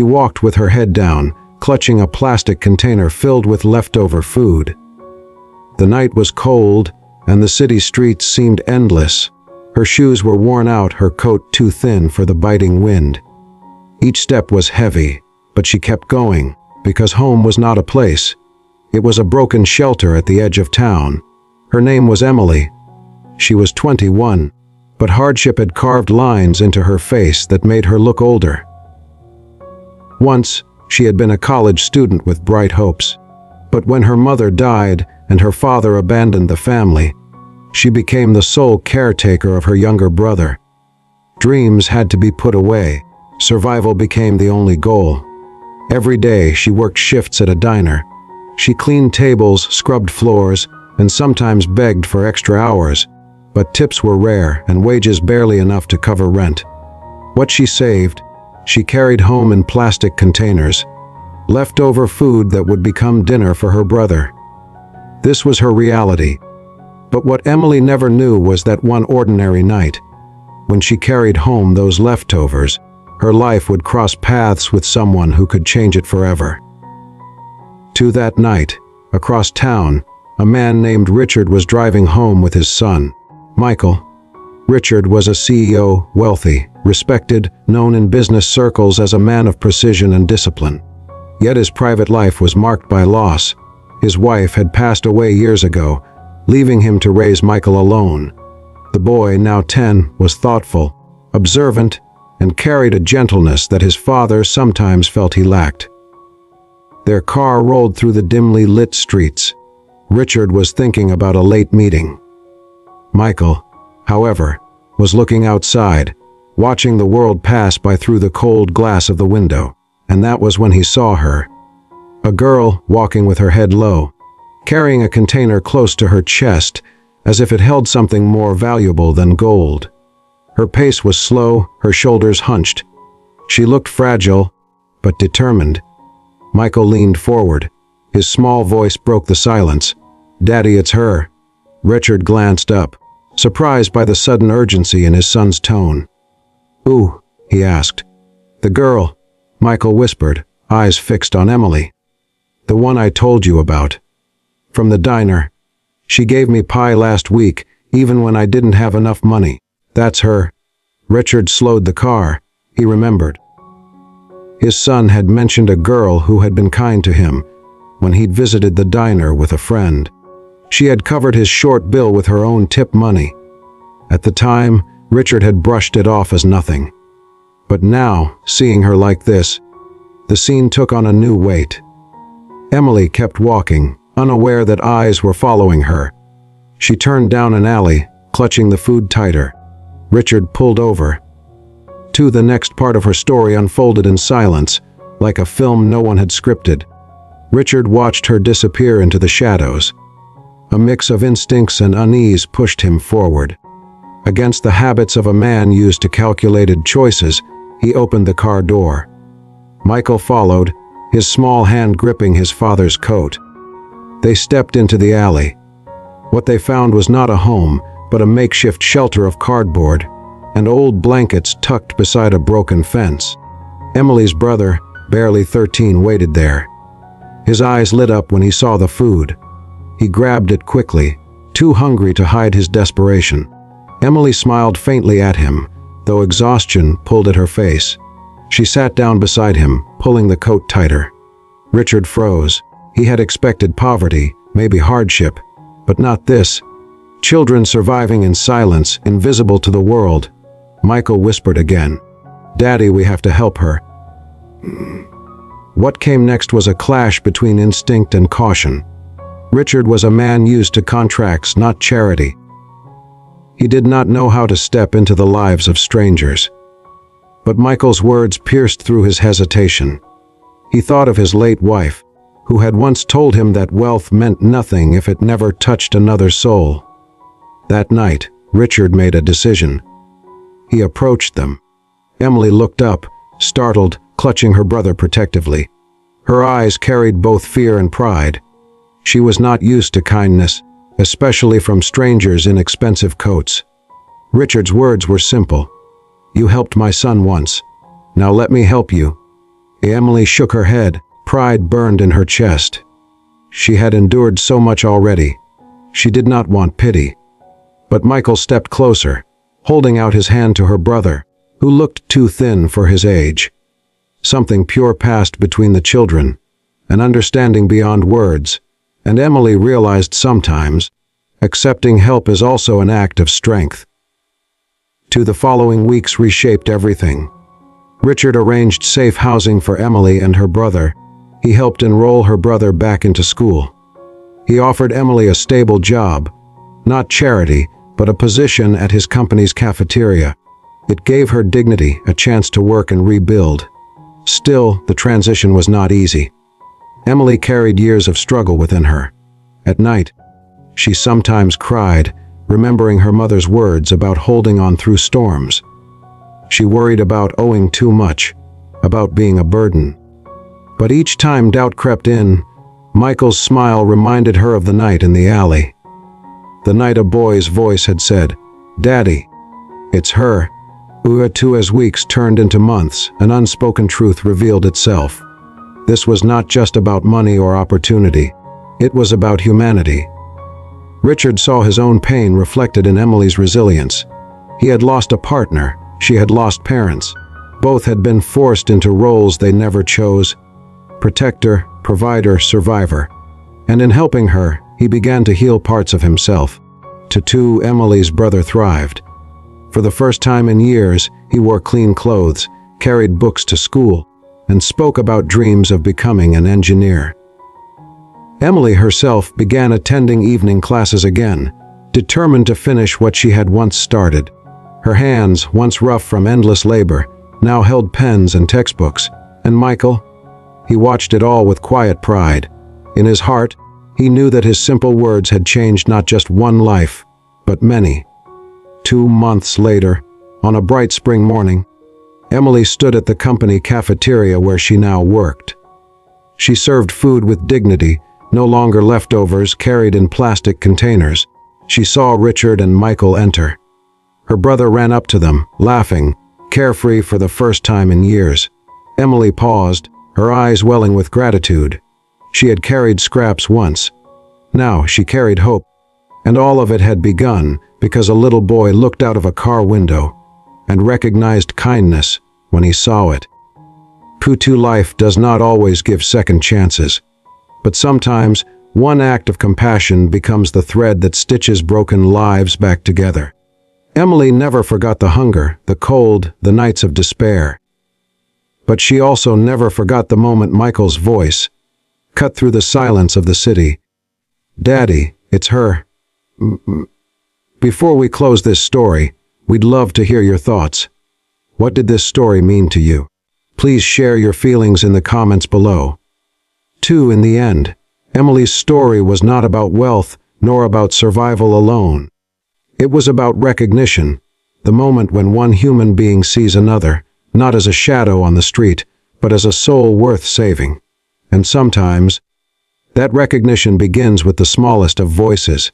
She walked with her head down, clutching a plastic container filled with leftover food. The night was cold, and the city streets seemed endless. Her shoes were worn out, her coat too thin for the biting wind. Each step was heavy, but she kept going, because home was not a place. It was a broken shelter at the edge of town. Her name was Emily. She was 21, but hardship had carved lines into her face that made her look older. Once, she had been a college student with bright hopes. But when her mother died and her father abandoned the family, she became the sole caretaker of her younger brother. Dreams had to be put away. Survival became the only goal. Every day, she worked shifts at a diner. She cleaned tables, scrubbed floors, and sometimes begged for extra hours. But tips were rare and wages barely enough to cover rent. What she saved, she carried home in plastic containers, leftover food that would become dinner for her brother. This was her reality. But what Emily never knew was that one ordinary night, when she carried home those leftovers, her life would cross paths with someone who could change it forever. To that night, across town, a man named Richard was driving home with his son, Michael. Richard was a CEO, wealthy, respected, known in business circles as a man of precision and discipline. Yet his private life was marked by loss. His wife had passed away years ago, leaving him to raise Michael alone. The boy, now 10, was thoughtful, observant, and carried a gentleness that his father sometimes felt he lacked. Their car rolled through the dimly lit streets. Richard was thinking about a late meeting. Michael, however, was looking outside, watching the world pass by through the cold glass of the window, and that was when he saw her. A girl walking with her head low, carrying a container close to her chest, as if it held something more valuable than gold. Her pace was slow, her shoulders hunched. She looked fragile, but determined. Michael leaned forward. His small voice broke the silence. "Daddy, it's her." Richard glanced up, surprised by the sudden urgency in his son's tone. "Who?" he asked. "The girl," Michael whispered, eyes fixed on Emily. "The one I told you about. From the diner. She gave me pie last week, even when I didn't have enough money. That's her." Richard slowed the car. He remembered. His son had mentioned a girl who had been kind to him when he'd visited the diner with a friend. She had covered his short bill with her own tip money. At the time, Richard had brushed it off as nothing. But now, seeing her like this, the scene took on a new weight. Emily kept walking, unaware that eyes were following her. She turned down an alley, clutching the food tighter. Richard pulled over. The next part of her story unfolded in silence, like a film no one had scripted. Richard watched her disappear into the shadows. A mix of instincts and unease pushed him forward. Against the habits of a man used to calculated choices, he opened the car door. Michael followed, his small hand gripping his father's coat. They stepped into the alley. What they found was not a home, but a makeshift shelter of cardboard and old blankets tucked beside a broken fence. Emily's brother, barely 13, waited there. His eyes lit up when he saw the food. He grabbed it quickly, too hungry to hide his desperation. Emily smiled faintly at him, though exhaustion pulled at her face. She sat down beside him, pulling the coat tighter. Richard froze. He had expected poverty, maybe hardship, but not this. Children surviving in silence, invisible to the world. Michael whispered again, "Daddy, we have to help her." What came next was a clash between instinct and caution. Richard was a man used to contracts, not charity. He did not know how to step into the lives of strangers. But Michael's words pierced through his hesitation. He thought of his late wife, who had once told him that wealth meant nothing if it never touched another soul. That night, Richard made a decision. He approached them. Emily looked up, startled, clutching her brother protectively. Her eyes carried both fear and pride. She was not used to kindness, especially from strangers in expensive coats. Richard's words were simple. "You helped my son once. Now let me help you." Emily shook her head. Pride burned in her chest. She had endured so much already. She did not want pity. But Michael stepped closer, holding out his hand to her brother, who looked too thin for his age. Something pure passed between the children, an understanding beyond words, and Emily realized sometimes accepting help is also an act of strength. The following weeks reshaped everything. Richard arranged safe housing for Emily and her brother. He helped enroll her brother back into school. He offered Emily a stable job, not charity, but a position at his company's cafeteria. It gave her dignity, a chance to work and rebuild. Still, the transition was not easy. Emily carried years of struggle within her. At night, she sometimes cried, remembering her mother's words about holding on through storms. She worried about owing too much, about being a burden. But each time doubt crept in, Michael's smile reminded her of the night in the alley. The night a boy's voice had said, "Daddy, it's her." As weeks turned into months, an unspoken truth revealed itself. This was not just about money or opportunity. It was about humanity. Richard saw his own pain reflected in Emily's resilience. He had lost a partner. She had lost parents. Both had been forced into roles they never chose: protector, provider, survivor. And in helping her, he began to heal parts of himself. Emily's brother thrived. For the first time in years, he wore clean clothes, carried books to school, and spoke about dreams of becoming an engineer. Emily herself began attending evening classes again, determined to finish what she had once started. Her hands, once rough from endless labor, now held pens and textbooks. And Michael? He watched it all with quiet pride. In his heart, he knew that his simple words had changed not just one life, but many. 2 months later, on a bright spring morning, Emily stood at the company cafeteria where she now worked. She served food with dignity, no longer leftovers carried in plastic containers. She saw Richard and Michael enter. Her brother ran up to them, laughing, carefree for the first time in years. Emily paused, her eyes welling with gratitude. She had carried scraps once. Now she carried hope. And all of it had begun because a little boy looked out of a car window and recognized kindness when he saw it. Life does not always give second chances, but sometimes one act of compassion becomes the thread that stitches broken lives back together. Emily never forgot the hunger, the cold, the nights of despair. But she also never forgot the moment Michael's voice cut through the silence of the city. "Daddy, it's her." Before we close this story, we'd love to hear your thoughts. What did this story mean to you? Please share your feelings in the comments below. In the end, Emily's story was not about wealth nor about survival alone. It was about recognition, the moment when one human being sees another, not as a shadow on the street, but as a soul worth saving. And sometimes, that recognition begins with the smallest of voices.